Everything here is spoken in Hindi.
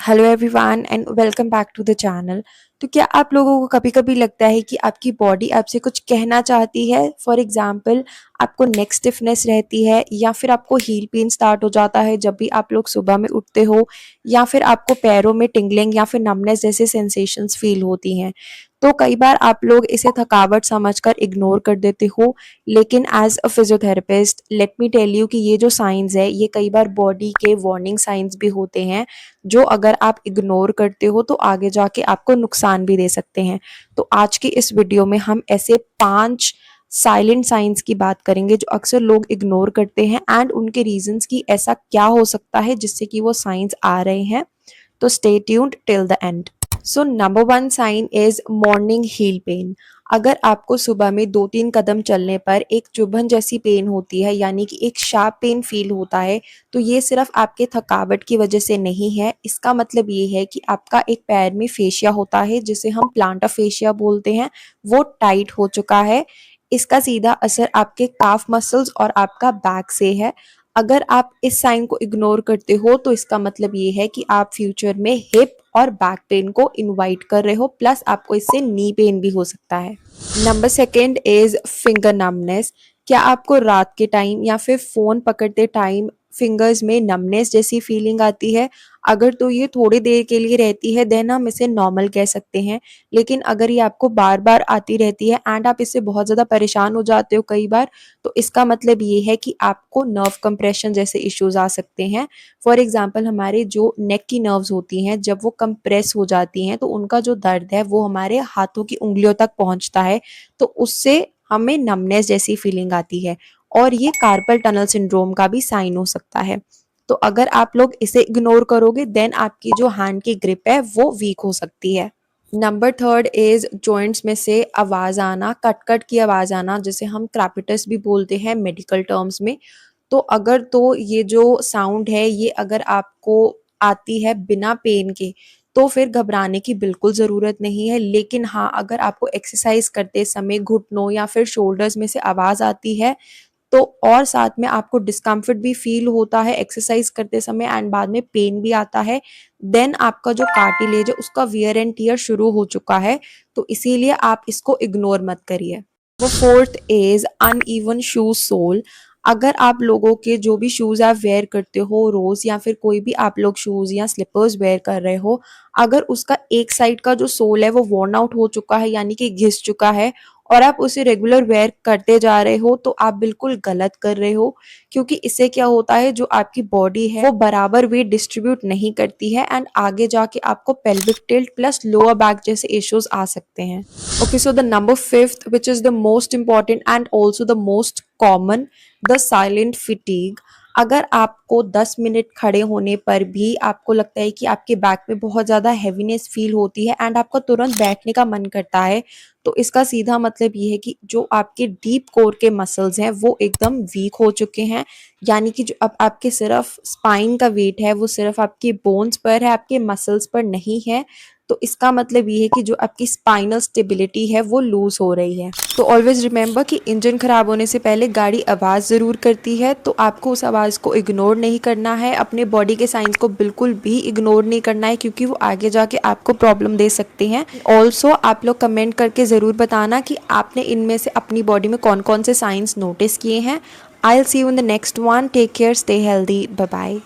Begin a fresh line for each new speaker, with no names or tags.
Hello everyone and welcome back to the channel. तो क्या आप लोगों को कभी कभी लगता है कि आपकी बॉडी आपसे कुछ कहना चाहती है? फॉर एग्जांपल, आपको नेक स्टिफनेस रहती है या फिर आपको हील पेन स्टार्ट हो जाता है जब भी आप लोग सुबह में उठते हो, या फिर आपको पैरों में टिंगलिंग या फिर नमनेस जैसे सेंसेशंस फील होती हैं। तो कई बार आप लोग इसे थकावट समझकर इग्नोर कर देते हो, लेकिन as a physiotherapist let me tell you कि ये जो साइंस है ये कई बार बॉडी के वार्निंग साइंस भी होते हैं, जो अगर आप इग्नोर करते हो तो आगे जाके आपको नुकसान भी दे सकते हैं। तो आज की इस वीडियो में हम ऐसे 5 साइलेंट साइंस की बात करेंगे जो अक्सर लोग इग्नोर करते हैं एंड उनके रीजंस की ऐसा क्या हो सकता है जिससे कि वो साइंस आ रहे हैं। तो stay tuned till the end. So number 1 sign is morning heel pain. अगर आपको सुबह में 2-3 कदम चलने पर एक चुभन जैसी पेन होती है, यानी कि एक शार्प पेन फील होता है, तो ये सिर्फ आपके थकावट की वजह से नहीं है। इसका मतलब ये है कि आपका एक पैर में फेशिया होता है जिसे हम प्लांटर फेशिया बोलते हैं, वो टाइट हो चुका है। इसका सीधा असर आपके काफ मसल्स और आपका बैक से है। अगर आप इस साइन को इग्नोर करते हो तो इसका मतलब ये है कि आप फ्यूचर में हिप और बैक पेन को इनवाइट कर रहे हो, प्लस आपको इससे नी पेन भी हो सकता है। Number second is finger numbness. क्या आपको रात के टाइम या फिर फोन पकड़ते टाइम फिंगर्स में नमनेस जैसी फीलिंग आती है? अगर तो ये थोड़ी देर के लिए रहती है देन हम इसे नॉर्मल कह सकते हैं, लेकिन अगर ये आपको बार बार आती रहती है एंड आप इससे बहुत ज़्यादा परेशान हो जाते हो कई बार, तो इसका मतलब ये है कि आपको नर्व कंप्रेशन जैसे इश्यूज आ सकते हैं। फॉर एग्जाम्पल, हमारे जो नेक की नर्व्स होती हैं जब वो कंप्रेस हो जाती हैं तो उनका जो दर्द है वो हमारे हाथों की उंगलियों तक पहुंचता है, तो उससे हमें नमनेस जैसी फीलिंग आती है और ये कार्पल टनल सिंड्रोम का भी साइन हो सकता है। तो अगर आप लोग इसे इग्नोर करोगे देन आपकी जो हैंड की ग्रिप है वो वीक हो सकती है। नंबर थर्ड इज जॉइंट्स में से आवाज आना, कट कट की आवाज आना, जिसे हम क्रैपिटस भी बोलते हैं मेडिकल टर्म्स में। तो अगर तो ये जो साउंड है ये अगर आपको आती है बिना पेन के, तो फिर घबराने की बिल्कुल ज़रूरत नहीं है। लेकिन हाँ, अगर आपको एक्सरसाइज करते समय घुटनों या फिर शोल्डर्स में से आवाज़ आती है, तो और साथ में आपको डिस्कम्फर्ट भी फील होता है एक्सरसाइज करते समय एंड बाद में पेन भी आता है, देन आपका जो कार्टिलेज है उसका वियर एंड टियर शुरू हो चुका है। तो इसीलिए आप इसको इग्नोर मत करिए। वो fourth is uneven shoe sole. अगर आप लोगों के जो भी शूज आप वेयर करते हो रोज, या फिर कोई भी आप लोग शूज या स्लीपर्स वेयर कर रहे हो, अगर उसका एक साइड का जो सोल है वो वॉर्न आउट हो चुका है यानी कि घिस चुका है और आप उसे रेगुलर वेयर करते जा रहे हो, तो आप बिल्कुल गलत कर रहे हो। क्योंकि इससे क्या होता है, जो आपकी बॉडी है वो बराबर वेट डिस्ट्रीब्यूट नहीं करती है एंड आगे जाके आपको pelvic tilt plus lower back जैसे इश्यूज आ सकते हैं। Okay, so the number fifth, which is the most important and also the most common, the silent fatigue. अगर आपको 10 मिनट खड़े होने पर भी आपको लगता है कि आपके बैक में बहुत ज़्यादा हैवीनेस फील होती है एंड आपको तुरंत बैठने का मन करता है, तो इसका सीधा मतलब ये है कि जो आपके डीप कोर के मसल्स हैं वो एकदम वीक हो चुके हैं। यानी कि जो अब आपके सिर्फ स्पाइन का वेट है वो सिर्फ आपके बोन्स पर है, आपके मसल्स पर नहीं है। तो इसका मतलब ये है कि जो आपकी स्पाइनल स्टेबिलिटी है वो लूज हो रही है। तो ऑलवेज रिमेंबर कि इंजन खराब होने से पहले गाड़ी आवाज़ ज़रूर करती है, तो आपको उस आवाज़ को इग्नोर नहीं करना है, अपने बॉडी के साइंस को बिल्कुल भी इग्नोर नहीं करना है क्योंकि वो आगे जाके आपको प्रॉब्लम दे सकते हैं। ऑल्सो आप लोग कमेंट करके ज़रूर बताना कि आपने इनमें से अपनी बॉडी में कौन कौन से साइंस नोटिस किए हैं। I will see you in the next one. Take care, stay healthy, bye bye.